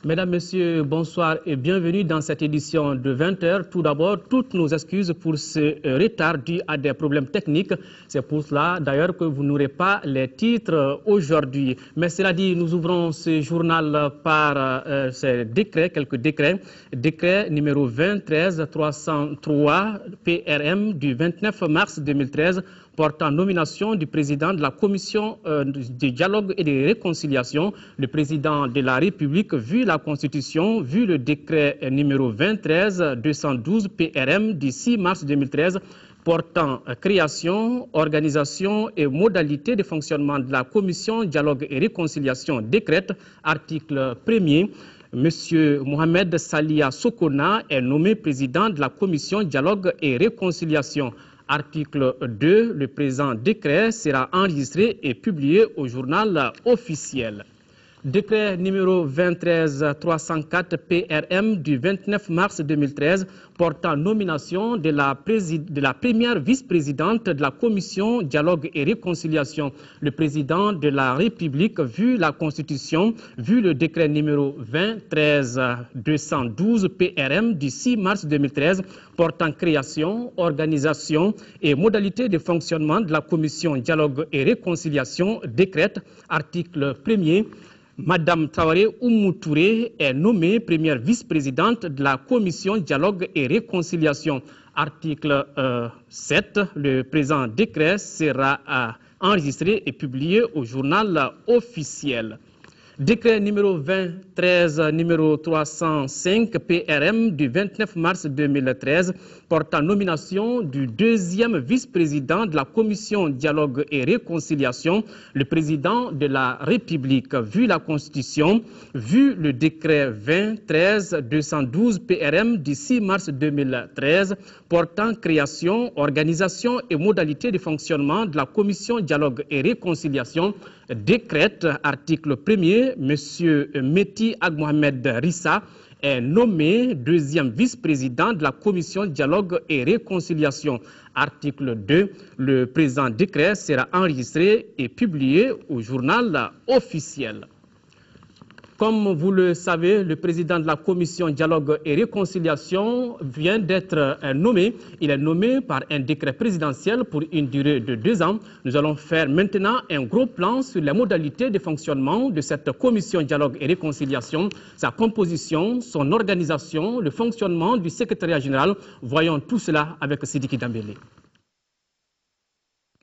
Mesdames, Messieurs, bonsoir et bienvenue dans cette édition de 20h. Tout d'abord, toutes nos excuses pour ce retard dû à des problèmes techniques. C'est pour cela d'ailleurs que vous n'aurez pas les titres aujourd'hui. Mais cela dit, nous ouvrons ce journal par ces décrets, quelques décrets. Décret numéro 23 PRM du 29 mars 2013 portant nomination du président de la commission de dialogue et de réconciliation, le président de la République, vu la Constitution, vu le décret numéro 23-212 PRM du 6 mars 2013 portant création, organisation et modalités de fonctionnement de la commission dialogue et réconciliation décrète, article 1er. Monsieur Mohamed Salia Sokona est nommé président de la commission dialogue et réconciliation. Article 2, le présent décret sera enregistré et publié au journal officiel. Décret numéro 23304 PRM du 29 mars 2013 portant nomination de la première vice-présidente de la commission dialogue et réconciliation. Le président de la République, vu la Constitution, vu le décret numéro 23212 PRM du 6 mars 2013 portant création, organisation et modalités de fonctionnement de la commission dialogue et réconciliation décrète, article 1er. Madame Traoré Oumou Touré est nommée première vice-présidente de la commission dialogue et réconciliation. Article 7, le présent décret sera enregistré et publié au journal officiel. Décret numéro 305 PRM du 29 mars 2013 portant nomination du deuxième vice-président de la commission dialogue et réconciliation, le président de la République, vu la Constitution, vu le décret 212 PRM du 6 mars 2013 portant création, organisation et modalités de fonctionnement de la commission dialogue et réconciliation, décrète, article 1er, M. Meti Agmohamed Rissa est nommé deuxième vice-président de la commission dialogue et réconciliation. Article 2, le présent décret sera enregistré et publié au journal officiel. Comme vous le savez, le président de la commission dialogue et réconciliation vient d'être nommé. Il est nommé par un décret présidentiel pour une durée de 2 ans. Nous allons faire maintenant un gros plan sur les modalités de fonctionnement de cette commission dialogue et réconciliation, sa composition, son organisation, le fonctionnement du secrétariat général. Voyons tout cela avec Sidiki Dambélé.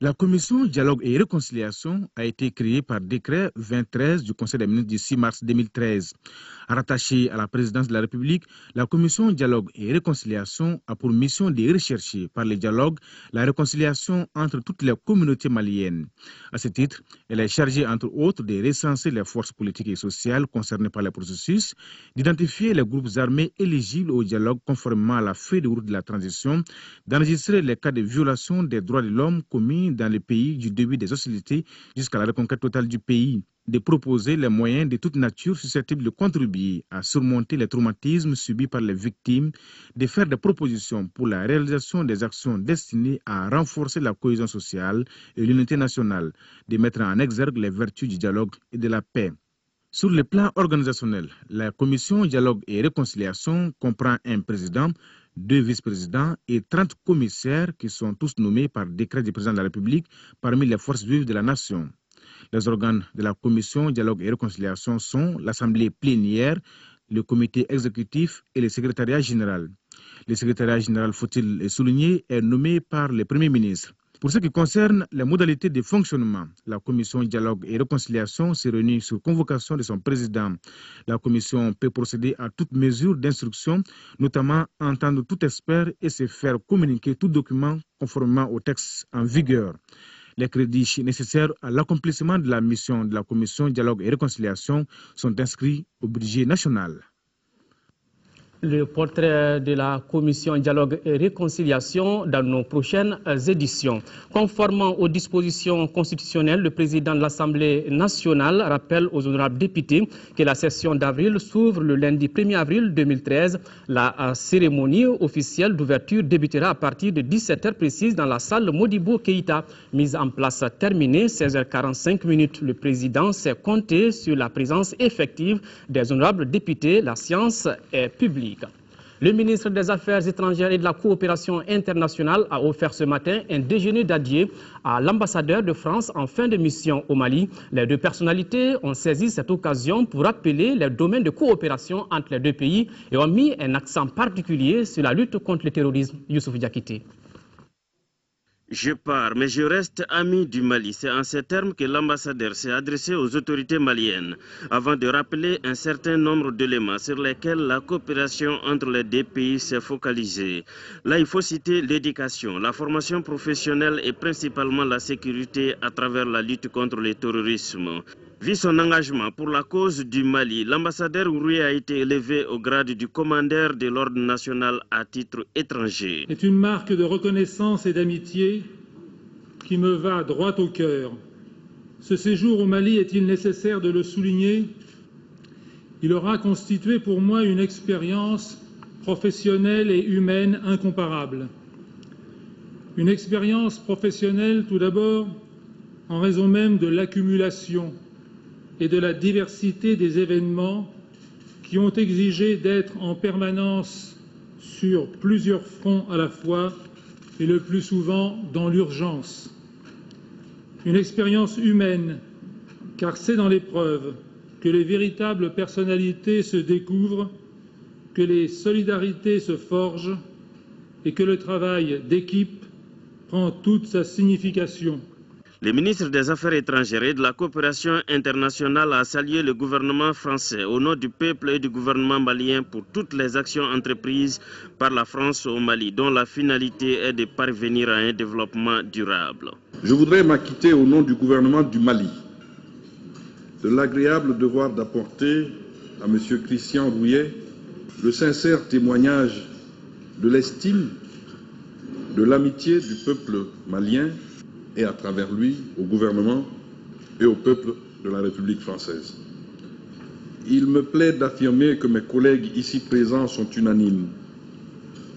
La commission dialogue et réconciliation a été créée par décret 2013 du Conseil des ministres du 6 mars 2013. Rattachée à la présidence de la République, la commission dialogue et réconciliation a pour mission de rechercher par le dialogue la réconciliation entre toutes les communautés maliennes. À ce titre, elle est chargée entre autres de recenser les forces politiques et sociales concernées par le processus, d'identifier les groupes armés éligibles au dialogue conformément à la feuille de route de la transition, d'enregistrer les cas de violation des droits de l'homme commis dans le pays du début des hostilités jusqu'à la reconquête totale du pays, de proposer les moyens de toute nature susceptibles de contribuer à surmonter les traumatismes subis par les victimes, de faire des propositions pour la réalisation des actions destinées à renforcer la cohésion sociale et l'unité nationale, de mettre en exergue les vertus du dialogue et de la paix. Sur le plan organisationnel, la commission dialogue et réconciliation comprend un président, 2 vice-présidents et 30 commissaires qui sont tous nommés par décret du président de la République parmi les forces vives de la nation. Les organes de la commission dialogue et réconciliation sont l'assemblée plénière, le comité exécutif et le secrétariat général. Le secrétariat général, faut-il le souligner, est nommé par le Premier ministre. Pour ce qui concerne les modalités de fonctionnement, la commission dialogue et réconciliation se réunit sur convocation de son président. La commission peut procéder à toute mesure d'instruction, notamment entendre tout expert et se faire communiquer tout document conformément au texte en vigueur. Les crédits nécessaires à l'accomplissement de la mission de la commission dialogue et réconciliation sont inscrits au budget national. Le portrait de la commission Dialogue et Réconciliation dans nos prochaines éditions. Conformément aux dispositions constitutionnelles, le président de l'Assemblée nationale rappelle aux honorables députés que la session d'avril s'ouvre le lundi 1er avril 2013. La cérémonie officielle d'ouverture débutera à partir de 17h précises dans la salle Modibo Keïta. Mise en place terminée, 16h45. Le président s'est compté sur la présence effective des honorables députés. La séance est publique. Le ministre des Affaires étrangères et de la coopération internationale a offert ce matin un déjeuner d'adieu à l'ambassadeur de France en fin de mission au Mali. Les deux personnalités ont saisi cette occasion pour rappeler les domaines de coopération entre les deux pays et ont mis un accent particulier sur la lutte contre le terrorisme. Youssouf Diakité. Je pars, mais je reste ami du Mali. C'est en ces termes que l'ambassadeur s'est adressé aux autorités maliennes, avant de rappeler un certain nombre d'éléments sur lesquels la coopération entre les deux pays s'est focalisée. Là, il faut citer l'éducation, la formation professionnelle et principalement la sécurité à travers la lutte contre le terrorisme. Vu son engagement pour la cause du Mali, l'ambassadeur Rouye a été élevé au grade du commandeur de l'ordre national à titre étranger. C'est une marque de reconnaissance et d'amitié qui me va droit au cœur. Ce séjour au Mali, est-il nécessaire de le souligner? Il aura constitué pour moi une expérience professionnelle et humaine incomparable. Une expérience professionnelle tout d'abord en raison même de l'accumulation et de la diversité des événements qui ont exigé d'être en permanence sur plusieurs fronts à la fois et le plus souvent dans l'urgence. Une expérience humaine, car c'est dans l'épreuve que les véritables personnalités se découvrent, que les solidarités se forgent et que le travail d'équipe prend toute sa signification. Le ministre des Affaires étrangères et de la coopération internationale a salué le gouvernement français au nom du peuple et du gouvernement malien pour toutes les actions entreprises par la France au Mali, dont la finalité est de parvenir à un développement durable. Je voudrais m'acquitter au nom du gouvernement du Mali de l'agréable devoir d'apporter à M. Christian Rouye le sincère témoignage de l'estime, de l'amitié du peuple malien et à travers lui au gouvernement et au peuple de la République française. Il me plaît d'affirmer que mes collègues ici présents sont unanimes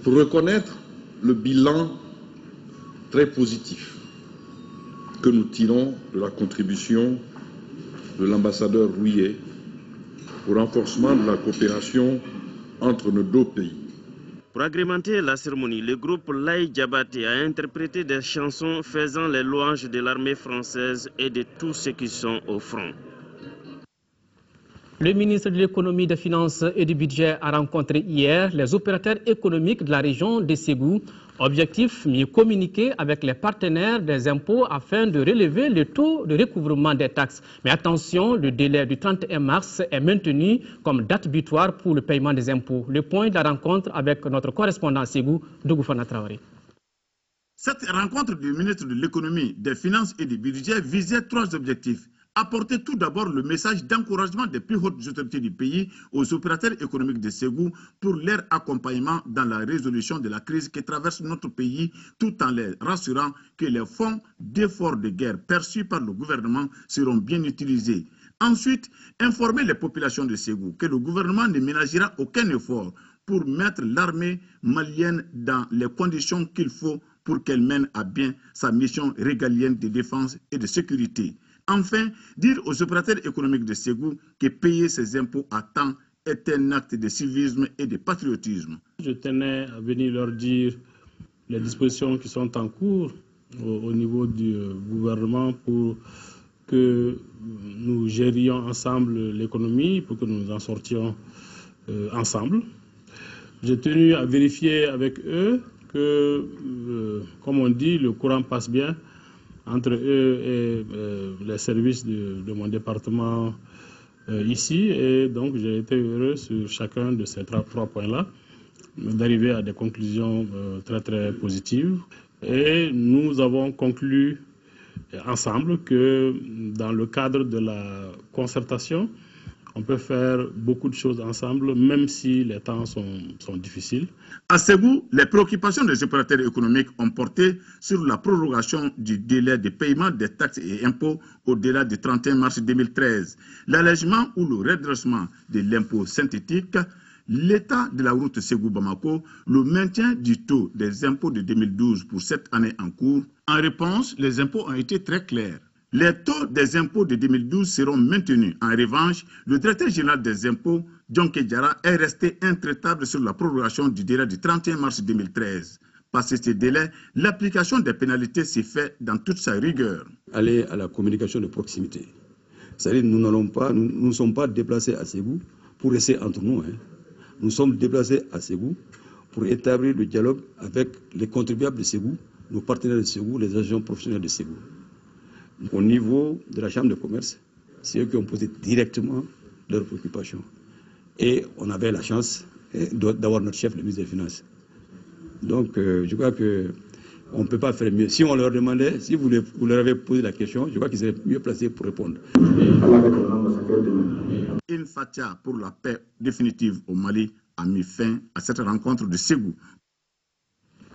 pour reconnaître le bilan très positif que nous tirons de la contribution de l'ambassadeur Rouye au renforcement de la coopération entre nos deux pays. Pour agrémenter la cérémonie, le groupe Laï Diabaté a interprété des chansons faisant les louanges de l'armée française et de tous ceux qui sont au front. Le ministre de l'économie, des finances et du budget a rencontré hier les opérateurs économiques de la région de Ségou. Objectif, mieux communiquer avec les partenaires des impôts afin de relever le taux de recouvrement des taxes. Mais attention, le délai du 31 mars est maintenu comme date butoir pour le paiement des impôts. Le point de la rencontre avec notre correspondant à Ségou, Dougoufana Traoré. Cette rencontre du ministre de l'économie, des finances et du budget visait trois objectifs. Apporter tout d'abord le message d'encouragement des plus hautes autorités du pays aux opérateurs économiques de Ségou pour leur accompagnement dans la résolution de la crise qui traverse notre pays, tout en les rassurant que les fonds d'efforts de guerre perçus par le gouvernement seront bien utilisés. Ensuite, informer les populations de Ségou que le gouvernement ne ménagera aucun effort pour mettre l'armée malienne dans les conditions qu'il faut pour qu'elle mène à bien sa mission régalienne de défense et de sécurité. Enfin, dire aux opérateurs économiques de Ségou que payer ses impôts à temps est un acte de civisme et de patriotisme. Je tenais à venir leur dire les dispositions qui sont en cours au niveau du gouvernement pour que nous gérions ensemble l'économie, pour que nous en sortions ensemble. J'ai tenu à vérifier avec eux que, comme on dit, le courant passe bien entre eux et les services de mon département ici. Et donc, j'ai été heureux sur chacun de ces trois points-là d'arriver à des conclusions très, très positives. Et nous avons conclu ensemble que dans le cadre de la concertation, on peut faire beaucoup de choses ensemble, même si les temps sont difficiles. À Ségou, les préoccupations des opérateurs économiques ont porté sur la prorogation du délai de paiement des taxes et impôts au-delà du 31 mars 2013, l'allègement ou le redressement de l'impôt synthétique, l'état de la route Ségou-Bamako, le maintien du taux des impôts de 2012 pour cette année en cours. En réponse, les impôts ont été très clairs. Les taux des impôts de 2012 seront maintenus. En revanche, le directeur général des impôts, John Kedjara, est resté intraitable sur la prorogation du délai du 31 mars 2013. Passé ce délai, l'application des pénalités s'est faite dans toute sa rigueur. Aller à la communication de proximité. C'est-à-dire nous ne sommes pas déplacés à Ségou pour rester entre nous. Hein. Nous sommes déplacés à Ségou pour établir le dialogue avec les contribuables de Ségou, nos partenaires de Ségou, les agents professionnels de Ségou. Au niveau de la Chambre de commerce, c'est eux qui ont posé directement leurs préoccupations. Et on avait la chance d'avoir notre chef, le ministre des Finances. Donc, je crois qu'on ne peut pas faire mieux. Si on leur demandait, si vous leur avez posé la question, je crois qu'ils seraient mieux placés pour répondre. Une fatia pour la paix définitive au Mali a mis fin à cette rencontre de Ségou.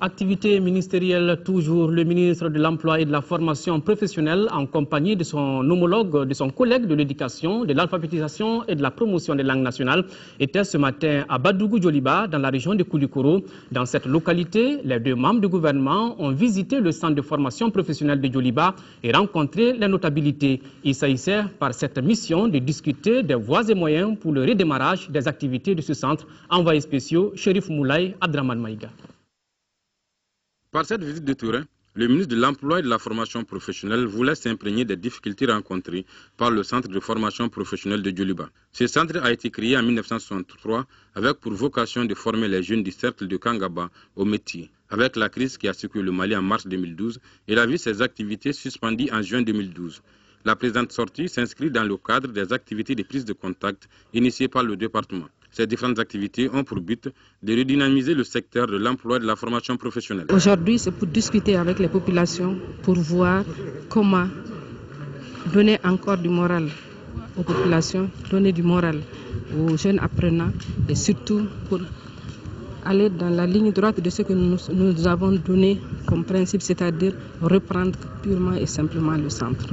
Activité ministérielle toujours, le ministre de l'Emploi et de la Formation professionnelle en compagnie de son homologue, de son collègue de l'éducation, de l'alphabétisation et de la promotion des langues nationales était ce matin à Badougou-Djoliba dans la région de Koulikoro. Dans cette localité, les deux membres du gouvernement ont visité le centre de formation professionnelle de Djoliba et rencontré les notabilités. Il s'agissait par cette mission de discuter des voies et moyens pour le redémarrage des activités de ce centre. Envoyé spéciaux, Chérif Moulay, Abdraman Maïga. Par cette visite de terrain, le ministre de l'Emploi et de la Formation professionnelle voulait s'imprégner des difficultés rencontrées par le centre de formation professionnelle de Djoliba. Ce centre a été créé en 1963 avec pour vocation de former les jeunes du cercle de Kangaba au métier. Avec la crise qui a secoué le Mali en mars 2012, il a vu ses activités suspendues en juin 2012. La présente sortie s'inscrit dans le cadre des activités de prise de contact initiées par le département. Ces différentes activités ont pour but de redynamiser le secteur de l'emploi et de la formation professionnelle. Aujourd'hui, c'est pour discuter avec les populations, pour voir comment donner encore du moral aux populations, donner du moral aux jeunes apprenants et surtout pour aller dans la ligne droite de ce que nous avons donné comme principe, c'est-à-dire reprendre purement et simplement le centre.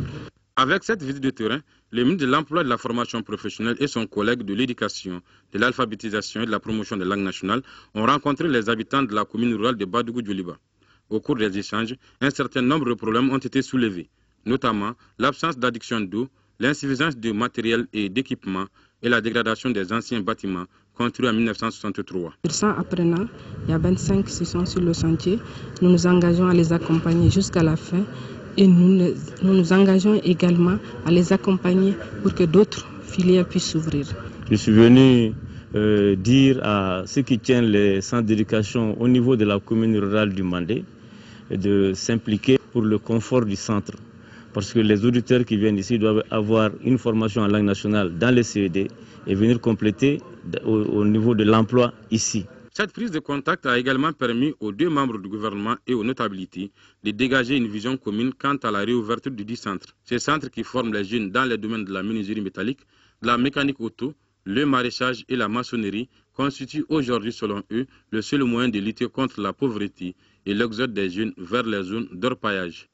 Avec cette visite de terrain, le ministre de l'Emploi et de la Formation professionnelle et son collègue de l'Éducation, de l'Alphabétisation et de la Promotion des langues nationales ont rencontré les habitants de la commune rurale de Badougou-Djoliba. Au cours des échanges, un certain nombre de problèmes ont été soulevés, notamment l'absence d'adduction d'eau, l'insuffisance de matériel et d'équipement et la dégradation des anciens bâtiments construits en 1963. Sur 100 apprenants, il y a 25 qui sont sur le chantier. Nous nous engageons à les accompagner jusqu'à la fin. Et nous nous engageons également à les accompagner pour que d'autres filières puissent s'ouvrir. Je suis venu dire à ceux qui tiennent les centres d'éducation au niveau de la commune rurale du Mandé de s'impliquer pour le confort du centre. Parce que les auditeurs qui viennent ici doivent avoir une formation en langue nationale dans les CED et venir compléter au niveau de l'emploi ici. Cette prise de contact a également permis aux deux membres du gouvernement et aux notabilités de dégager une vision commune quant à la réouverture du dit centre. Ces centres qui forment les jeunes dans les domaines de la menuiserie métallique, de la mécanique auto, le maraîchage et la maçonnerie constituent aujourd'hui, selon eux, le seul moyen de lutter contre la pauvreté et l'exode des jeunes vers les zones d'orpaillage.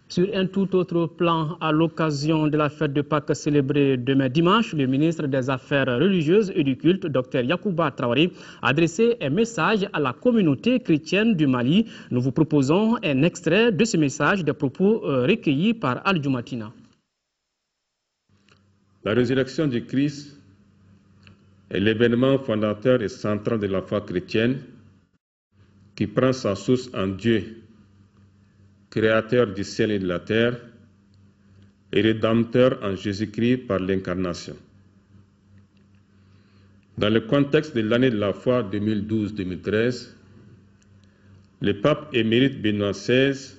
Sur un tout autre plan, à l'occasion de la fête de Pâques célébrée demain dimanche, le ministre des Affaires religieuses et du culte, Dr Yacouba Traoré, a adressé un message à la communauté chrétienne du Mali. Nous vous proposons un extrait de ce message, des propos recueillis par Al-Jumatina. La résurrection du Christ est l'événement fondateur et central de la foi chrétienne qui prend sa source en Dieu, créateur du ciel et de la terre, et rédempteur en Jésus-Christ par l'incarnation. Dans le contexte de l'année de la foi 2012-2013, le pape émérite Benoît XVI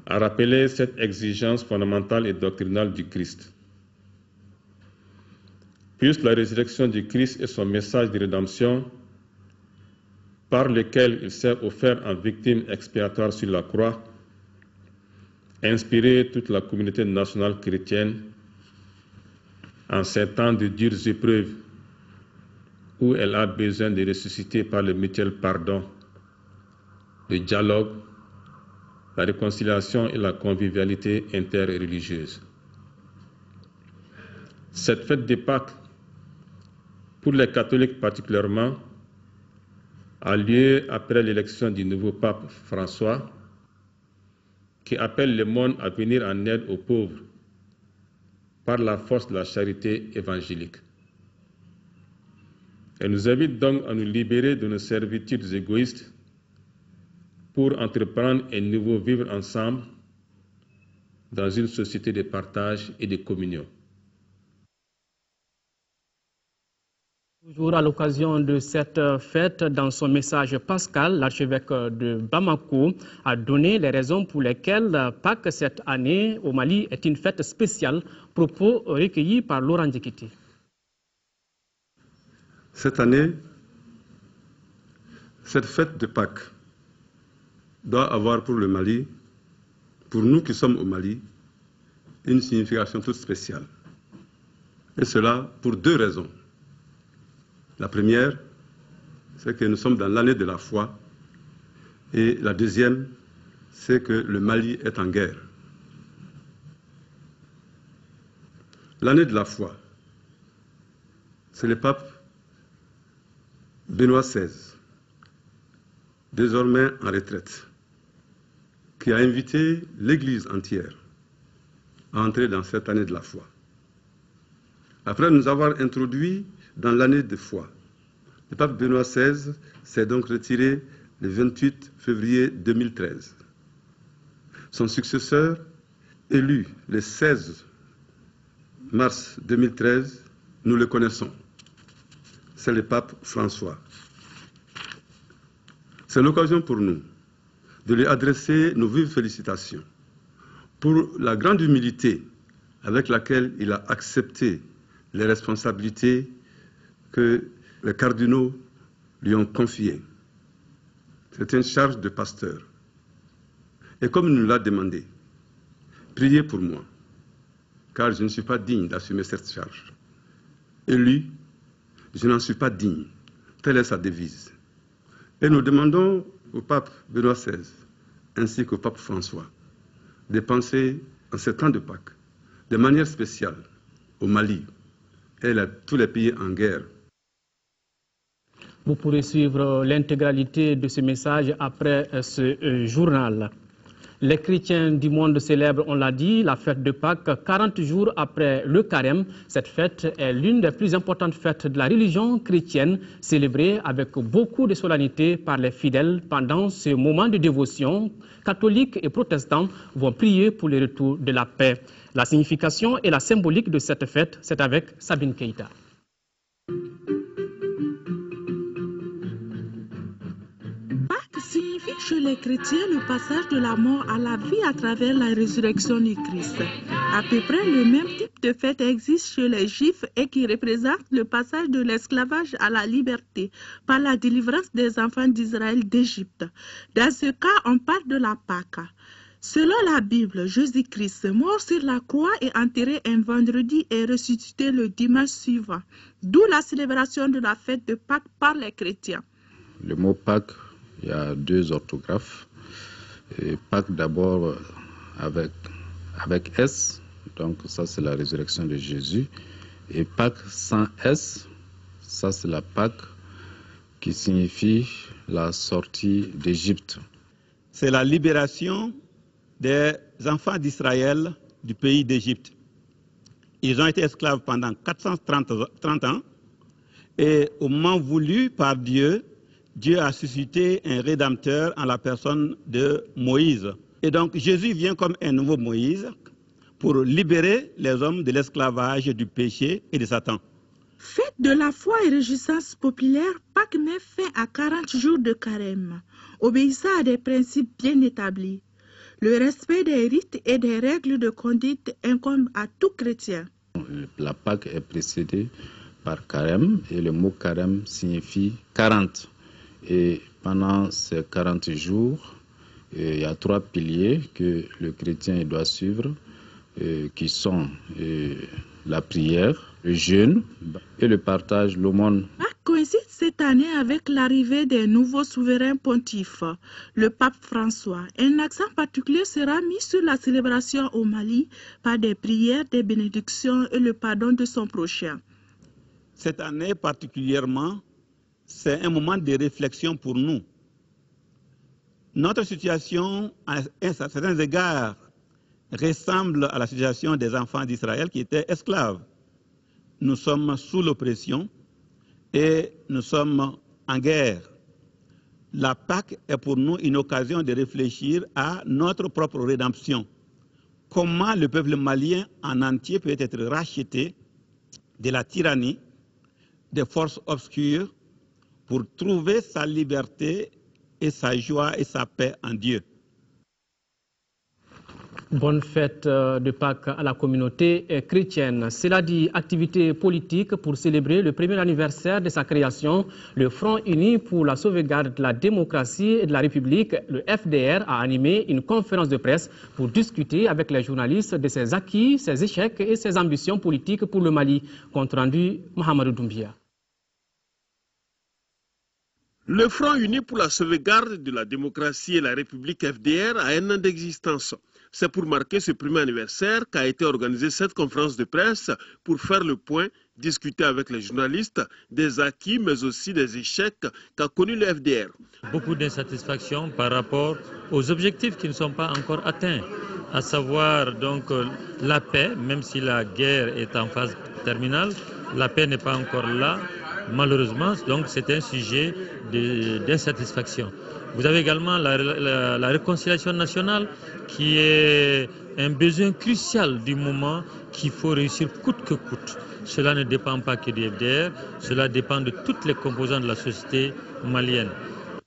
a rappelé cette exigence fondamentale et doctrinale du Christ. Puisse la résurrection du Christ et son message de rédemption, par lequel il s'est offert en victime expiatoire sur la croix, inspirer toute la communauté nationale chrétienne en ces temps de dures épreuves où elle a besoin de ressusciter par le mutuel pardon, le dialogue, la réconciliation et la convivialité interreligieuse. Cette fête de Pâques, pour les catholiques particulièrement, a lieu après l'élection du nouveau pape François, qui appelle le monde à venir en aide aux pauvres par la force de la charité évangélique. Elle nous invite donc à nous libérer de nos servitudes égoïstes pour entreprendre un nouveau vivre ensemble dans une société de partage et de communion. Toujours à l'occasion de cette fête, dans son message pascal, l'archevêque de Bamako a donné les raisons pour lesquelles Pâques cette année au Mali est une fête spéciale, propos recueillis par Laurent Djekiti. Cette année, cette fête de Pâques doit avoir pour le Mali, pour nous qui sommes au Mali, une signification toute spéciale. Et cela pour deux raisons. La première, c'est que nous sommes dans l'année de la foi. Et la deuxième, c'est que le Mali est en guerre. L'année de la foi, c'est le pape Benoît XVI, désormais en retraite, qui a invité l'Église entière à entrer dans cette année de la foi. Après nous avoir introduits dans l'année de foi, le pape Benoît XVI s'est donc retiré le 28 février 2013. Son successeur, élu le 16 mars 2013, nous le connaissons. C'est le pape François. C'est l'occasion pour nous de lui adresser nos vives félicitations pour la grande humilité avec laquelle il a accepté les responsabilités que les cardinaux lui ont confiées. C'est une charge de pasteur. Et comme il nous l'a demandé, priez pour moi, car je ne suis pas digne d'assumer cette charge. Et lui, je n'en suis pas digne. Telle est sa devise. Et nous demandons au pape Benoît XVI, ainsi qu'au pape François, de penser en ce temps de Pâques, de manière spéciale, au Mali et tous les pays en guerre. Vous pourrez suivre l'intégralité de ce message après ce journal. Les chrétiens du monde célèbrent, on l'a dit, la fête de Pâques 40 jours après le carême. Cette fête est l'une des plus importantes fêtes de la religion chrétienne, célébrée avec beaucoup de solennité par les fidèles pendant ce moment de dévotion. Catholiques et protestants vont prier pour le retour de la paix. La signification et la symbolique de cette fête, c'est avec Sabine Keïta. Signifie chez les chrétiens le passage de la mort à la vie à travers la résurrection du Christ. À peu près le même type de fête existe chez les Juifs et qui représente le passage de l'esclavage à la liberté par la délivrance des enfants d'Israël d'Égypte. Dans ce cas, on parle de la Pâque. Selon la Bible, Jésus-Christ, mort sur la croix et enterré un vendredi et ressuscité le dimanche suivant, d'où la célébration de la fête de Pâques par les chrétiens. Le mot Pâques, il y a deux orthographes. Et Pâques d'abord avec S, donc ça c'est la résurrection de Jésus. Et Pâques sans S, ça c'est la Pâque qui signifie la sortie d'Égypte. C'est la libération des enfants d'Israël du pays d'Égypte. Ils ont été esclaves pendant 430 ans et au moment voulu par Dieu, Dieu a suscité un rédempteur en la personne de Moïse. Et donc Jésus vient comme un nouveau Moïse pour libérer les hommes de l'esclavage, du péché et de Satan. Fête de la foi et réjouissance populaire, Pâques met fin à 40 jours de carême, obéissant à des principes bien établis. Le respect des rites et des règles de conduite incombe à tout chrétien. La Pâque est précédée par carême et le mot carême signifie 40. Et pendant ces 40 jours, il y a 3 piliers que le chrétien doit suivre, qui sont la prière, le jeûne et le partage, l'aumône. Coïncide cette année avec l'arrivée des nouveaux souverains pontifes, le pape François. Un accent particulier sera mis sur la célébration au Mali par des prières, des bénédictions et le pardon de son prochain. Cette année particulièrement, c'est un moment de réflexion pour nous. Notre situation, à certains égards, ressemble à la situation des enfants d'Israël qui étaient esclaves. Nous sommes sous l'oppression et nous sommes en guerre. La Pâque est pour nous une occasion de réfléchir à notre propre rédemption. Comment le peuple malien en entier peut être racheté de la tyrannie, des forces obscures, pour trouver sa liberté et sa joie et sa paix en Dieu. Bonne fête de Pâques à la communauté chrétienne. Cela dit, activité politique pour célébrer le premier anniversaire de sa création. Le Front uni pour la sauvegarde de la démocratie et de la République, le FDR, a animé une conférence de presse pour discuter avec les journalistes de ses acquis, ses échecs et ses ambitions politiques pour le Mali. Compte rendu, Mohamedou Doumbia. Le Front uni pour la sauvegarde de la démocratie et la République FDR a un an d'existence. C'est pour marquer ce premier anniversaire qu'a été organisée cette conférence de presse pour faire le point, discuter avec les journalistes des acquis mais aussi des échecs qu'a connu le FDR. Beaucoup d'insatisfaction par rapport aux objectifs qui ne sont pas encore atteints, à savoir donc la paix, même si la guerre est en phase terminale, la paix n'est pas encore là. Malheureusement, donc c'est un sujet d'insatisfaction. Vous avez également la réconciliation nationale qui est un besoin crucial du moment qu'il faut réussir coûte que coûte. Cela ne dépend pas que du FDR, cela dépend de toutes les composantes de la société malienne.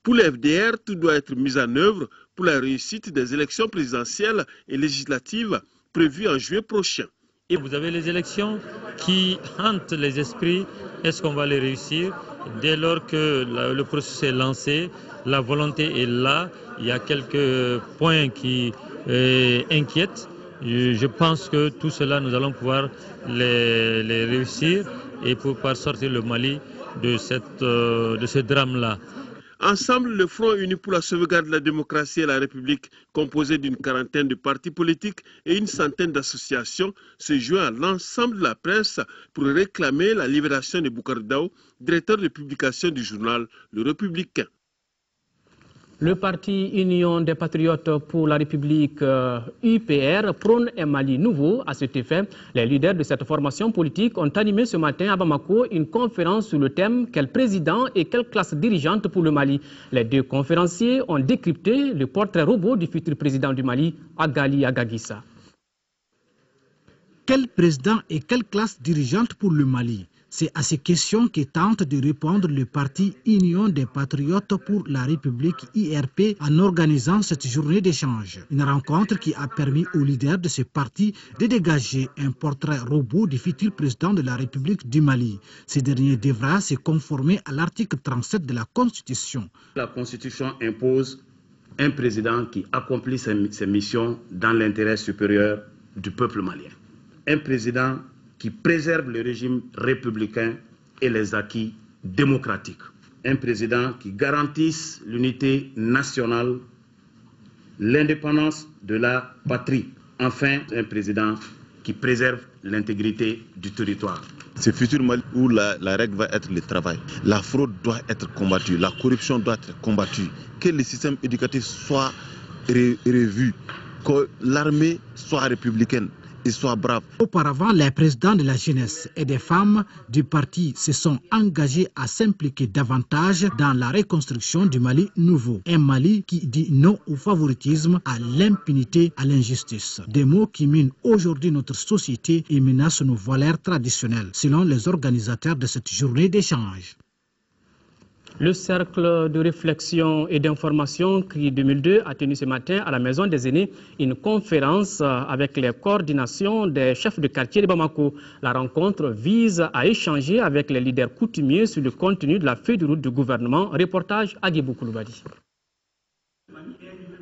Pour le FDR, tout doit être mis en œuvre pour la réussite des élections présidentielles et législatives prévues en juillet prochain. Et vous avez les élections qui hantent les esprits. Est-ce qu'on va les réussir? Dès lors que le processus est lancé, la volonté est là. Il y a quelques points qui inquiètent. Je pense que tout cela, nous allons pouvoir les réussir et pouvoir sortir le Mali de ce drame-là. Ensemble, le Front uni pour la sauvegarde de la démocratie et la République, composé d'une quarantaine de partis politiques et une centaine d'associations, se joint à l'ensemble de la presse pour réclamer la libération de Boucar Daou, directeur de publication du journal Le Républicain. Le parti Union des Patriotes pour la République, UPR, prône un Mali nouveau. À cet effet, les leaders de cette formation politique ont animé ce matin à Bamako une conférence sur le thème « Quel président et quelle classe dirigeante pour le Mali ?» Les deux conférenciers ont décrypté le portrait robot du futur président du Mali, Agali Agagissa. Quel président et quelle classe dirigeante pour le Mali? C'est à ces questions que tente de répondre le parti Union des Patriotes pour la République, IRP, en organisant cette journée d'échange. Une rencontre qui a permis aux leaders de ce parti de dégager un portrait robot du futur président de la République du Mali. Ce dernier devra se conformer à l'article 37 de la Constitution. La Constitution impose un président qui accomplit ses missions dans l'intérêt supérieur du peuple malien. Un président qui préserve le régime républicain et les acquis démocratiques. Un président qui garantisse l'unité nationale, l'indépendance de la patrie. Enfin, un président qui préserve l'intégrité du territoire. Ce futur Mali où la règle va être le travail. La fraude doit être combattue, la corruption doit être combattue, que le système éducatif soit revu, que l'armée soit républicaine. Et soit brave. Auparavant, les présidents de la jeunesse et des femmes du parti se sont engagés à s'impliquer davantage dans la reconstruction du Mali nouveau. Un Mali qui dit non au favoritisme, à l'impunité, à l'injustice. Des mots qui minent aujourd'hui notre société et menacent nos valeurs traditionnelles, selon les organisateurs de cette journée d'échange. Le cercle de réflexion et d'information CRI 2002 a tenu ce matin à la Maison des Aînés une conférence avec les coordinations des chefs de quartier de Bamako. La rencontre vise à échanger avec les leaders coutumiers sur le contenu de la feuille de route du gouvernement. Reportage à Guébou Kouloubadi.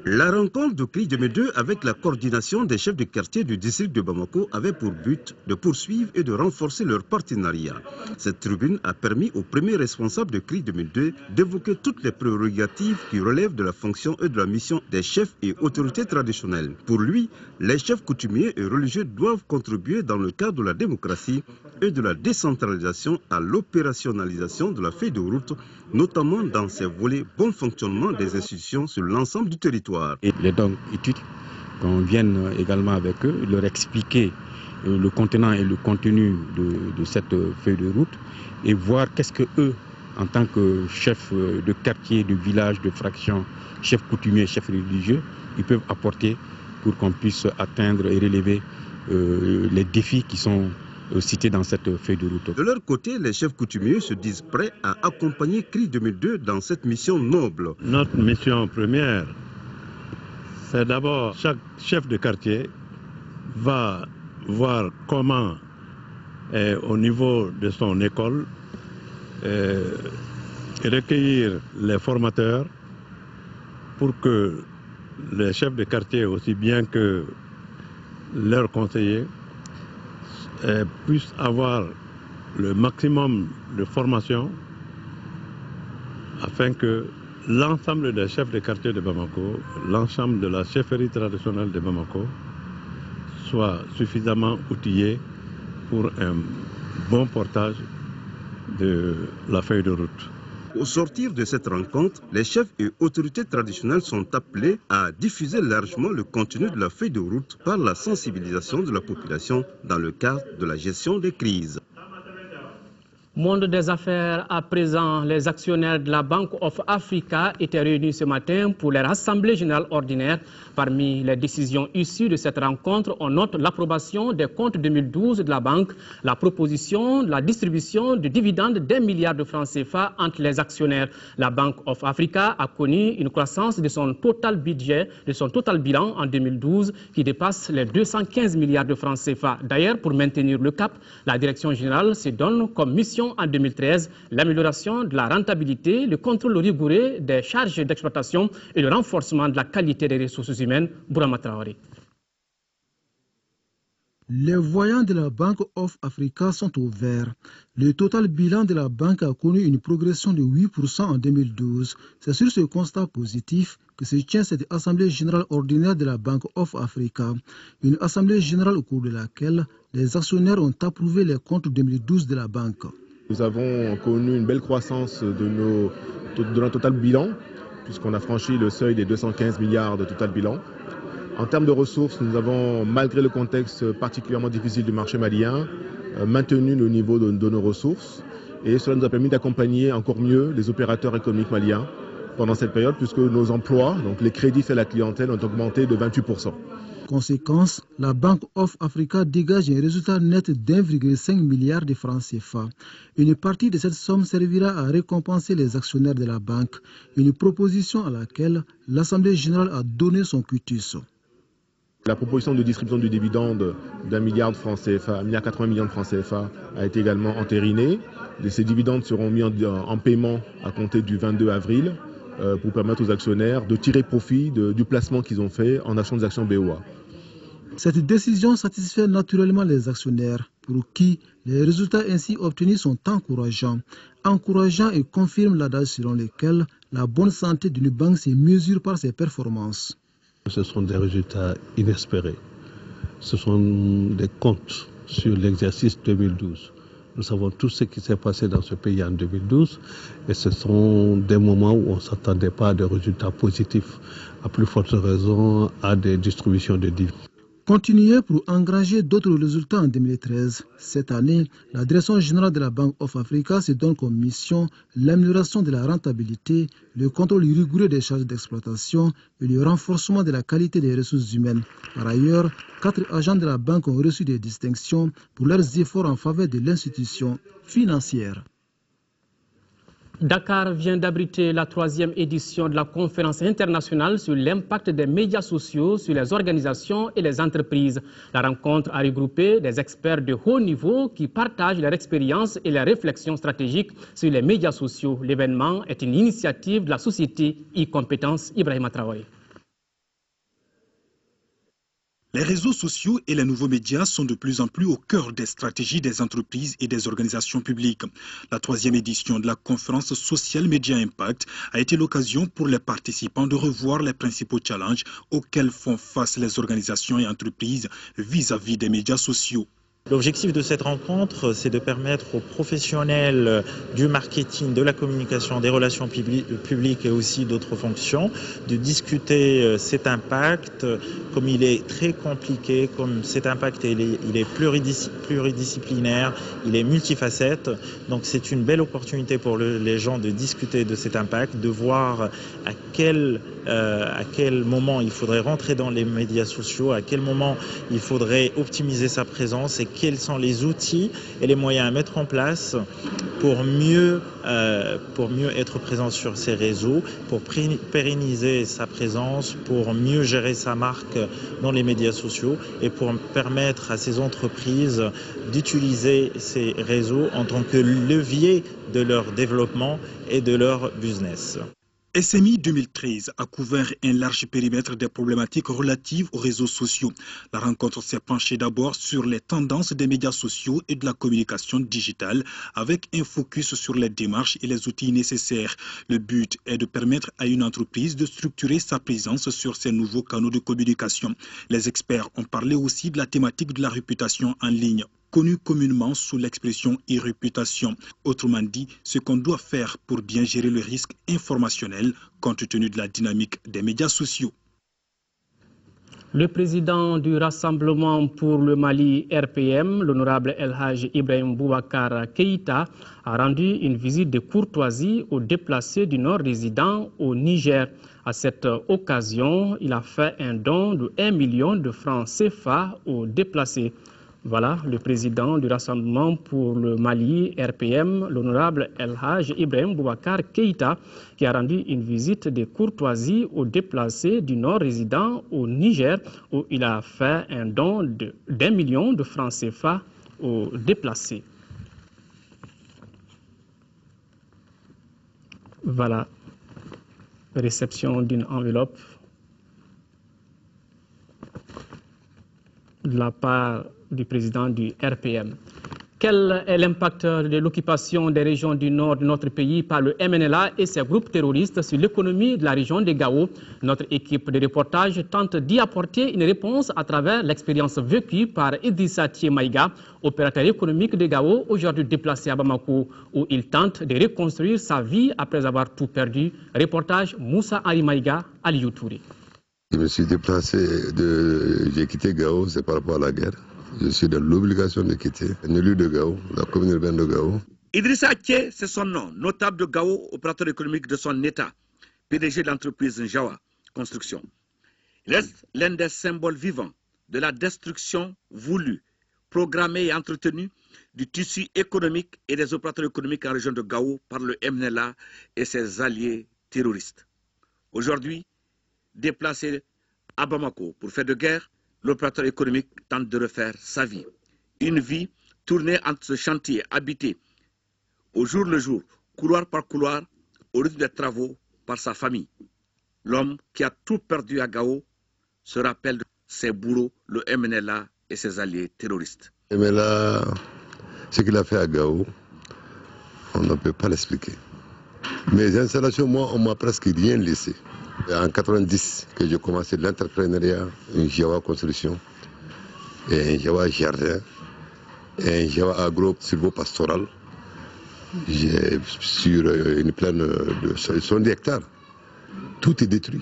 La rencontre de CRI 2002 avec la coordination des chefs de quartier du district de Bamako avait pour but de poursuivre et de renforcer leur partenariat. Cette tribune a permis au premier responsable de CRI 2002 d'évoquer toutes les prérogatives qui relèvent de la fonction et de la mission des chefs et autorités traditionnelles. Pour lui, les chefs coutumiers et religieux doivent contribuer dans le cadre de la démocratie et de la décentralisation à l'opérationnalisation de la feuille de route, notamment dans ses volets bon fonctionnement des institutions sur l'ensemble du territoire. Et il est donc utile qu'on vienne également avec eux, leur expliquer le contenant et le contenu de cette feuille de route et voir qu'est-ce que eux, en tant que chefs de quartier, de village, de fraction, chefs coutumiers, chefs religieux, ils peuvent apporter pour qu'on puisse atteindre et relever les défis qui sont cités dans cette feuille de route. De leur côté, les chefs coutumiers se disent prêts à accompagner CRI 2002 dans cette mission noble. Notre mission première, c'est d'abord chaque chef de quartier va voir comment, au niveau de son école, recueillir les formateurs pour que les chefs de quartier, aussi bien que leurs conseillers, puissent avoir le maximum de formation afin que l'ensemble des chefs de quartier de Bamako, l'ensemble de la chefferie traditionnelle de Bamako soit suffisamment outillés pour un bon portage de la feuille de route. Au sortir de cette rencontre, les chefs et autorités traditionnelles sont appelés à diffuser largement le contenu de la feuille de route par la sensibilisation de la population dans le cadre de la gestion des crises. Monde des affaires à présent, les actionnaires de la Bank of Africa étaient réunis ce matin pour leur assemblée générale ordinaire. Parmi les décisions issues de cette rencontre, on note l'approbation des comptes 2012 de la banque, la proposition de la distribution de dividendes d'1 milliard de francs CFA entre les actionnaires. La Bank of Africa a connu une croissance de son total budget, de son total bilan en 2012 qui dépasse les 215 milliards de francs CFA. D'ailleurs, pour maintenir le cap, la direction générale se donne comme mission en 2013 l'amélioration de la rentabilité, le contrôle rigoureux des charges d'exploitation et le renforcement de la qualité des ressources humaines. Bourama Traoré. Les voyants de la Bank of Africa sont au vert. Le total bilan de la banque a connu une progression de 8% en 2012. C'est sur ce constat positif que se tient cette Assemblée générale ordinaire de la Bank of Africa. Une Assemblée générale au cours de laquelle les actionnaires ont approuvé les comptes 2012 de la banque. Nous avons connu une belle croissance de notre total bilan, puisqu'on a franchi le seuil des 215 milliards de total bilan. En termes de ressources, nous avons, malgré le contexte particulièrement difficile du marché malien, maintenu le niveau de nos ressources. Et cela nous a permis d'accompagner encore mieux les opérateurs économiques maliens pendant cette période, puisque nos emplois, donc les crédits faits à la clientèle, ont augmenté de 28%. Conséquence, la Bank of Africa dégage un résultat net d'1,5 milliard de francs CFA. Une partie de cette somme servira à récompenser les actionnaires de la banque, une proposition à laquelle l'Assemblée générale a donné son cutus. La proposition de distribution du dividende d'1 milliard de francs CFA, 1,80 milliard de francs CFA, a été également entérinée. Ces dividendes seront mis en paiement à compter du 22 avril pour permettre aux actionnaires de tirer profit du placement qu'ils ont fait en achetant des actions BOA. Cette décision satisfait naturellement les actionnaires, pour qui les résultats ainsi obtenus sont encourageants et confirment l'adage selon lequel la bonne santé d'une banque se mesure par ses performances. Ce sont des résultats inespérés. Ce sont des comptes sur l'exercice 2012. Nous savons tout ce qui s'est passé dans ce pays en 2012 et ce sont des moments où on ne s'attendait pas à des résultats positifs, à plus forte raison à des distributions de dividendes. Continuer pour engranger d'autres résultats en 2013. Cette année, la Direction générale de la Bank of Africa se donne comme mission l'amélioration de la rentabilité, le contrôle rigoureux des charges d'exploitation et le renforcement de la qualité des ressources humaines. Par ailleurs, 4 agents de la banque ont reçu des distinctions pour leurs efforts en faveur de l'institution financière. Dakar vient d'abriter la 3e édition de la conférence internationale sur l'impact des médias sociaux sur les organisations et les entreprises. La rencontre a regroupé des experts de haut niveau qui partagent leur expérience et leurs réflexions stratégiques sur les médias sociaux. L'événement est une initiative de la société e-compétence Ibrahima Traoré. Les réseaux sociaux et les nouveaux médias sont de plus en plus au cœur des stratégies des entreprises et des organisations publiques. La 3e édition de la conférence Social Media Impact a été l'occasion pour les participants de revoir les principaux challenges auxquels font face les organisations et entreprises vis-à-vis des médias sociaux. L'objectif de cette rencontre, c'est de permettre aux professionnels du marketing, de la communication, des relations publiques et aussi d'autres fonctions, de discuter cet impact, comme il est très compliqué, comme cet impact il est pluridisciplinaire, il est multifacette. Donc c'est une belle opportunité pour les gens de discuter de cet impact, de voir à quel moment il faudrait rentrer dans les médias sociaux, à quel moment il faudrait optimiser sa présence et quels sont les outils et les moyens à mettre en place pour mieux être présent sur ces réseaux, pour pérenniser sa présence, pour mieux gérer sa marque dans les médias sociaux et pour permettre à ces entreprises d'utiliser ces réseaux en tant que levier de leur développement et de leur business. SMI 2013 a couvert un large périmètre des problématiques relatives aux réseaux sociaux. La rencontre s'est penchée d'abord sur les tendances des médias sociaux et de la communication digitale avec un focus sur les démarches et les outils nécessaires. Le but est de permettre à une entreprise de structurer sa présence sur ces nouveaux canaux de communication. Les experts ont parlé aussi de la thématique de la réputation en ligne, connu communément sous l'expression e-réputation. Autrement dit, ce qu'on doit faire pour bien gérer le risque informationnel compte tenu de la dynamique des médias sociaux. Le président du Rassemblement pour le Mali RPM, l'honorable El Hadj Ibrahim Boubacar Keïta, a rendu une visite de courtoisie aux déplacés du Nord résidant au Niger. À cette occasion, il a fait un don de 1 million de francs CFA aux déplacés. Voilà le président du Rassemblement pour le Mali, RPM, l'honorable El Hadj Ibrahim Boubacar Keïta, qui a rendu une visite de courtoisie aux déplacés du Nord résidant au Niger, où il a fait un don d'1 million de francs CFA aux déplacés. Voilà, réception d'une enveloppe de la part du président du RPM. Quel est l'impact de l'occupation des régions du nord de notre pays par le MNLA et ses groupes terroristes sur l'économie de la région de Gao? Notre équipe de reportage tente d'y apporter une réponse à travers l'expérience vécue par Idrissa Maïga, opérateur économique de Gao, aujourd'hui déplacé à Bamako, où il tente de reconstruire sa vie après avoir tout perdu. Reportage Moussa Ali Maïga, Aliou Touré. Je me suis déplacé, j'ai quitté Gao, c'est par rapport à la guerre. Je suis dans l'obligation de quitter un élu de Gao, la commune urbaine de Gao. Idrissa Tché, c'est son nom, notable de Gao, opérateur économique de son État, PDG de l'entreprise Njawa Construction. Il reste l'un des symboles vivants de la destruction voulue, programmée et entretenue du tissu économique et des opérateurs économiques en région de Gao par le MNLA et ses alliés terroristes. Aujourd'hui, déplacé à Bamako pour faire de guerre, l'opérateur économique tente de refaire sa vie. Une vie tournée entre ce chantier habité au jour le jour, couloir par couloir, au rythme des travaux par sa famille. L'homme qui a tout perdu à Gao se rappelle de ses bourreaux, le MNLA et ses alliés terroristes. MNLA, ce qu'il a fait à Gao, on ne peut pas l'expliquer. Mes installations, moi, on m'a presque rien laissé. En 90, que j'ai commencé l'entrepreneuriat, une Njawa Construction, et un Njawa Jardin, et un Njawa Agro-Silvo-Pastoral, sur une plaine de 70 hectares. Tout est détruit.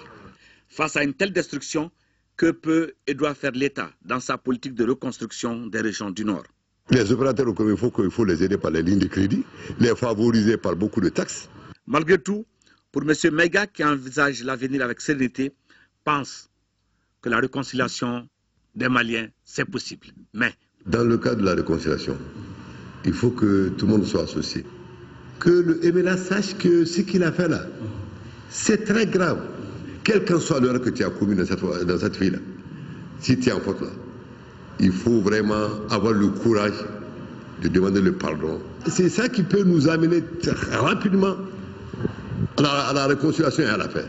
Face à une telle destruction, que peut et doit faire l'État dans sa politique de reconstruction des régions du Nord? Les opérateurs, il faut les aider par les lignes de crédit, les favoriser par beaucoup de taxes. Malgré tout, pour M. Maïga, qui envisage l'avenir avec sérénité, pense que la réconciliation des Maliens, c'est possible. Mais dans le cadre de la réconciliation, il faut que tout le monde soit associé. Que le MNLA sache que ce qu'il a fait là, c'est très grave. Quel qu'en soit l'heure que tu as commis dans cette ville-là, si tu es en faute là, il faut vraiment avoir le courage de demander le pardon. C'est ça qui peut nous amener rapidement à la réconciliation et à la paix.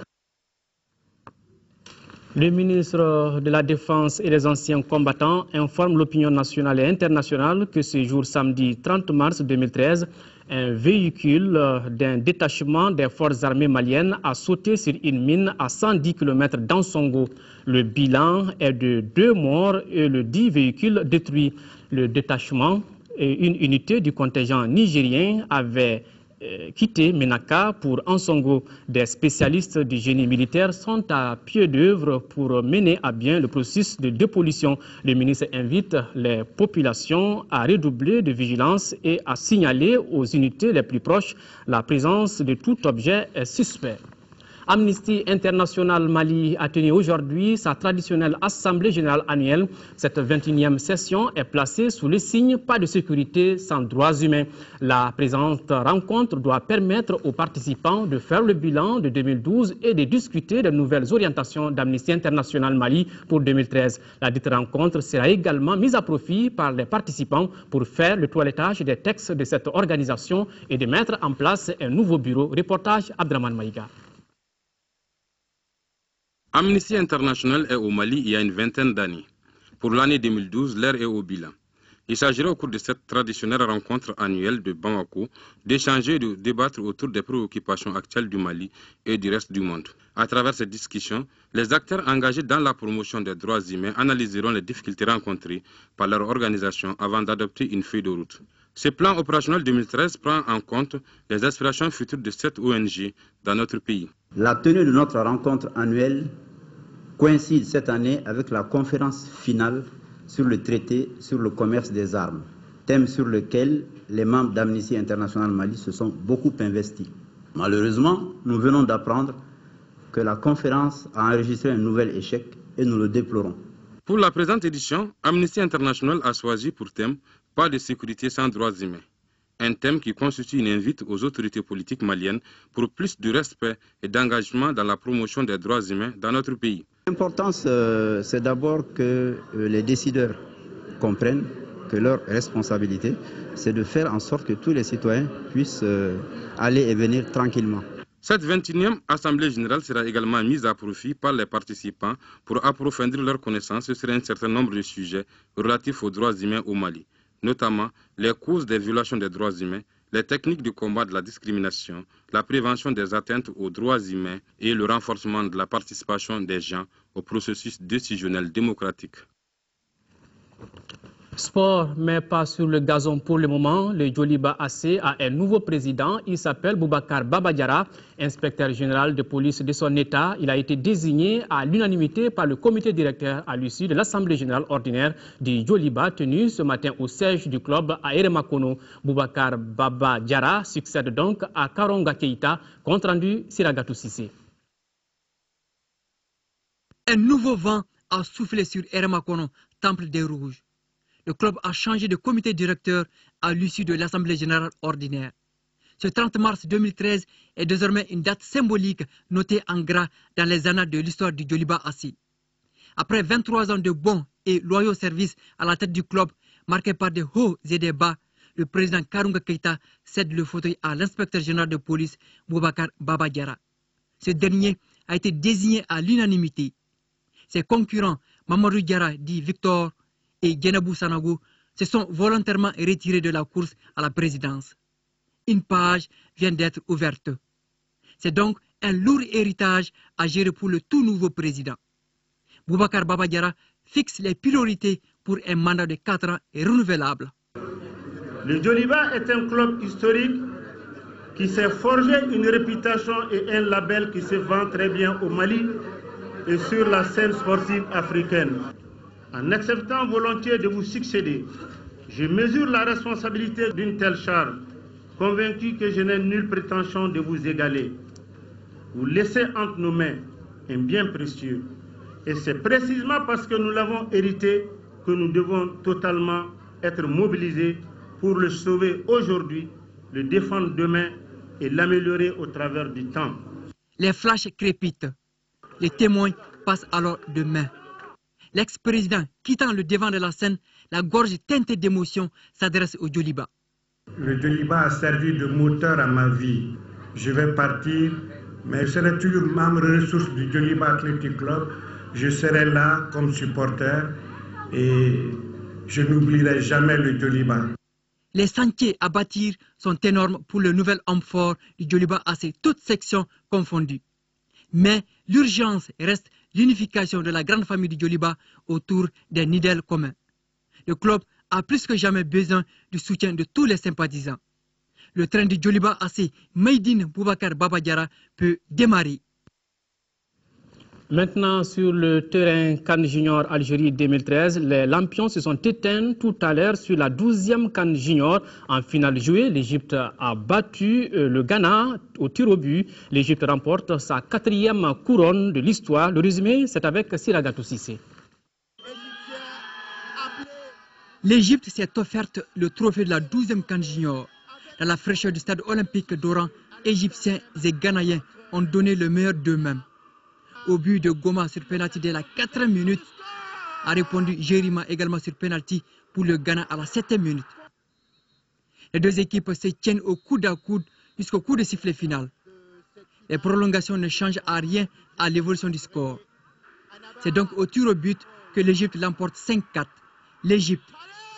Le ministre de la Défense et des anciens combattants informe l'opinion nationale et internationale que ce jour samedi 30 mars 2013, un véhicule d'un détachement des forces armées maliennes a sauté sur une mine à 110 km d'Ansongo. Le bilan est de 2 morts et le dit véhicule détruit. Le détachement et une unité du contingent nigérien avait quitté Menaka pour Ansongo. Des spécialistes du génie militaire sont à pied d'œuvre pour mener à bien le processus de dépollution. Le ministre invite les populations à redoubler de vigilance et à signaler aux unités les plus proches la présence de tout objet suspect. Amnesty International Mali a tenu aujourd'hui sa traditionnelle assemblée générale annuelle. Cette 21e session est placée sous le signe pas de sécurité sans droits humains. La présente rencontre doit permettre aux participants de faire le bilan de 2012 et de discuter des nouvelles orientations d'Amnesty International Mali pour 2013. La dite rencontre sera également mise à profit par les participants pour faire le toilettage des textes de cette organisation et de mettre en place un nouveau bureau. Reportage Abdraman Maïga. Amnesty International est au Mali il y a une vingtaine d'années. Pour l'année 2012, l'heure est au bilan. Il s'agira au cours de cette traditionnelle rencontre annuelle de Bamako d'échanger et de débattre autour des préoccupations actuelles du Mali et du reste du monde. À travers cette discussion, les acteurs engagés dans la promotion des droits humains analyseront les difficultés rencontrées par leur organisation avant d'adopter une feuille de route. Ce plan opérationnel 2013 prend en compte les aspirations futures de cette ONG dans notre pays. La tenue de notre rencontre annuelle coïncide cette année avec la conférence finale sur le traité sur le commerce des armes, thème sur lequel les membres d'Amnesty International Mali se sont beaucoup investis. Malheureusement, nous venons d'apprendre que la conférence a enregistré un nouvel échec et nous le déplorons. Pour la présente édition, Amnesty International a choisi pour thème « Pas de sécurité sans droits humains ». Un thème qui constitue une invite aux autorités politiques maliennes pour plus de respect et d'engagement dans la promotion des droits humains dans notre pays. L'importance, c'est d'abord que les décideurs comprennent que leur responsabilité, c'est de faire en sorte que tous les citoyens puissent aller et venir tranquillement. Cette 21e Assemblée générale sera également mise à profit par les participants pour approfondir leurs connaissances sur un certain nombre de sujets relatifs aux droits humains au Mali, notamment les causes des violations des droits humains, les techniques de combat de la discrimination, la prévention des atteintes aux droits humains et le renforcement de la participation des gens au processus décisionnel démocratique. Sport, mais pas sur le gazon pour le moment. Le Djoliba AC a un nouveau président. Il s'appelle Boubacar Baba Diarra, inspecteur général de police de son État. Il a été désigné à l'unanimité par le comité directeur à l'issue de l'Assemblée générale ordinaire du Djoliba tenue ce matin au siège du club à Eremakono. Boubacar Baba Diarra succède donc à Karonga Keita, compte rendu Siragatou Sissé. Un nouveau vent a soufflé sur Eremakono, temple des Rouges. Le club a changé de comité directeur à l'issue de l'Assemblée générale ordinaire. Ce 30 mars 2013 est désormais une date symbolique notée en gras dans les annales de l'histoire du Djoliba AC. Après 23 ans de bons et loyaux services à la tête du club, marqués par des hauts et des bas, le président Karonga Keita cède le fauteuil à l'inspecteur général de police Boubacar Baba Diarra. Ce dernier a été désigné à l'unanimité. Ses concurrents Mamadou Diarra dit Victor et Djenabou Sanogo se sont volontairement retirés de la course à la présidence. Une page vient d'être ouverte. C'est donc un lourd héritage à gérer pour le tout nouveau président. Boubacar Baba Diarra fixe les priorités pour un mandat de 4 ans et renouvelable. Le Djoliba est un club historique qui s'est forgé une réputation et un label qui se vend très bien au Mali et sur la scène sportive africaine. En acceptant volontiers de vous succéder, je mesure la responsabilité d'une telle charge, convaincu que je n'ai nulle prétention de vous égaler. Vous laissez entre nos mains un bien précieux. Et c'est précisément parce que nous l'avons hérité que nous devons totalement être mobilisés pour le sauver aujourd'hui, le défendre demain et l'améliorer au travers du temps. Les flashs crépitent. Les témoins passent alors de main. L'ex-président, quittant le devant de la scène, la gorge teintée d'émotion, s'adresse au Djoliba. Le Djoliba a servi de moteur à ma vie. Je vais partir, mais je serai toujours membre ressource du Djoliba Athletic Club je serai là comme supporter et je n'oublierai jamais le Djoliba. Les sentiers à bâtir sont énormes pour le nouvel homme fort du Djoliba AC, toutes sections confondues. Mais l'urgence reste l'unification de la grande famille du Djoliba autour d'un idéal commun. Le club a plus que jamais besoin du soutien de tous les sympathisants. Le train du Djoliba AC, Maïdine Boubacar Babadiara, peut démarrer. Maintenant, sur le terrain CAN Junior Algérie 2013, les lampions se sont éteints tout à l'heure sur la 12e CAN Junior. En finale jouée, l'Égypte a battu le Ghana au tir au but. L'Égypte remporte sa 4e couronne de l'histoire. Le résumé, c'est avec Siragatou Sissé. L'Égypte s'est offerte le trophée de la 12e CAN Junior. Dans la fraîcheur du stade olympique d'Oran, Égyptiens et Ghanéens ont donné le meilleur d'eux-mêmes. Au but de Goma sur penalty dès la 4e minute, a répondu Jérima également sur penalty pour le Ghana à la 7e minute. Les deux équipes se tiennent au coude à coude jusqu'au coup de sifflet final. Les prolongations ne changent à rien à l'évolution du score. C'est donc au tir au but que l'Égypte l'emporte 5-4. L'Égypte,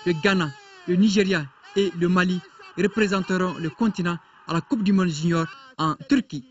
le Ghana, le Nigeria et le Mali représenteront le continent à la Coupe du Monde Junior en Turquie.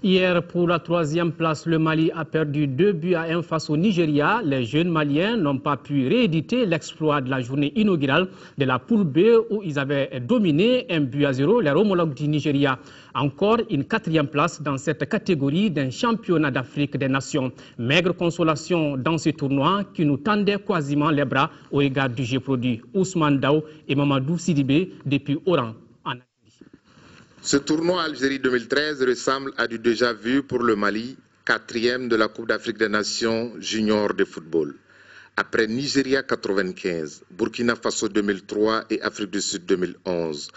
Hier, pour la 3e place, le Mali a perdu 2-1 face au Nigeria. Les jeunes Maliens n'ont pas pu rééditer l'exploit de la journée inaugurale de la poule B où ils avaient dominé 1-0 leur homologue du Nigeria. Encore une 4e place dans cette catégorie d'un championnat d'Afrique des Nations. Maigre consolation dans ce tournoi qui nous tendait quasiment les bras au regard du jeu produit. Ousmane Dao et Mamadou Sidibé depuis Oran. Ce tournoi Algérie 2013 ressemble à du déjà vu pour le Mali, 4e de la Coupe d'Afrique des Nations junior de football. Après Nigeria 95, Burkina Faso 2003 et Afrique du Sud 2011.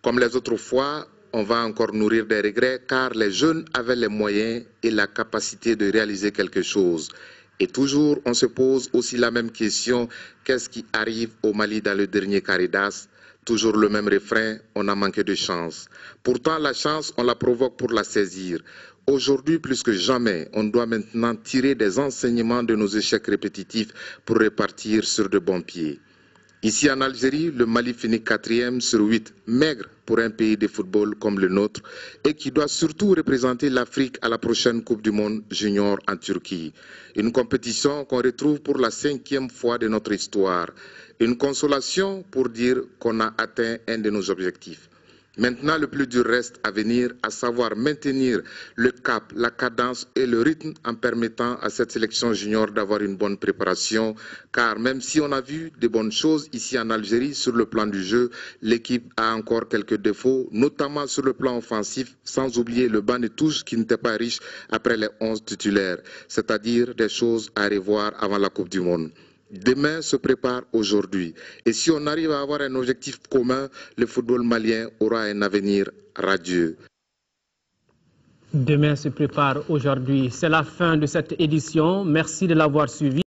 Comme les autres fois, on va encore nourrir des regrets car les jeunes avaient les moyens et la capacité de réaliser quelque chose. Et toujours, on se pose aussi la même question, qu'est-ce qui arrive au Mali dans le dernier carré d'as? Toujours le même refrain, on a manqué de chance. Pourtant, la chance, on la provoque pour la saisir. Aujourd'hui, plus que jamais, on doit maintenant tirer des enseignements de nos échecs répétitifs pour repartir sur de bons pieds. Ici en Algérie, le Mali finit 4e sur 8, maigre pour un pays de football comme le nôtre et qui doit surtout représenter l'Afrique à la prochaine Coupe du Monde Junior en Turquie. Une compétition qu'on retrouve pour la 5e fois de notre histoire. Une consolation pour dire qu'on a atteint un de nos objectifs. Maintenant, le plus dur reste à venir, à savoir maintenir le cap, la cadence et le rythme en permettant à cette sélection junior d'avoir une bonne préparation. Car même si on a vu de bonnes choses ici en Algérie sur le plan du jeu, l'équipe a encore quelques défauts, notamment sur le plan offensif, sans oublier le banc de touche qui n'était pas riche après les 11 titulaires, c'est-à-dire des choses à revoir avant la Coupe du Monde. Demain se prépare aujourd'hui. Et si on arrive à avoir un objectif commun, le football malien aura un avenir radieux. Demain se prépare aujourd'hui. C'est la fin de cette édition. Merci de l'avoir suivi.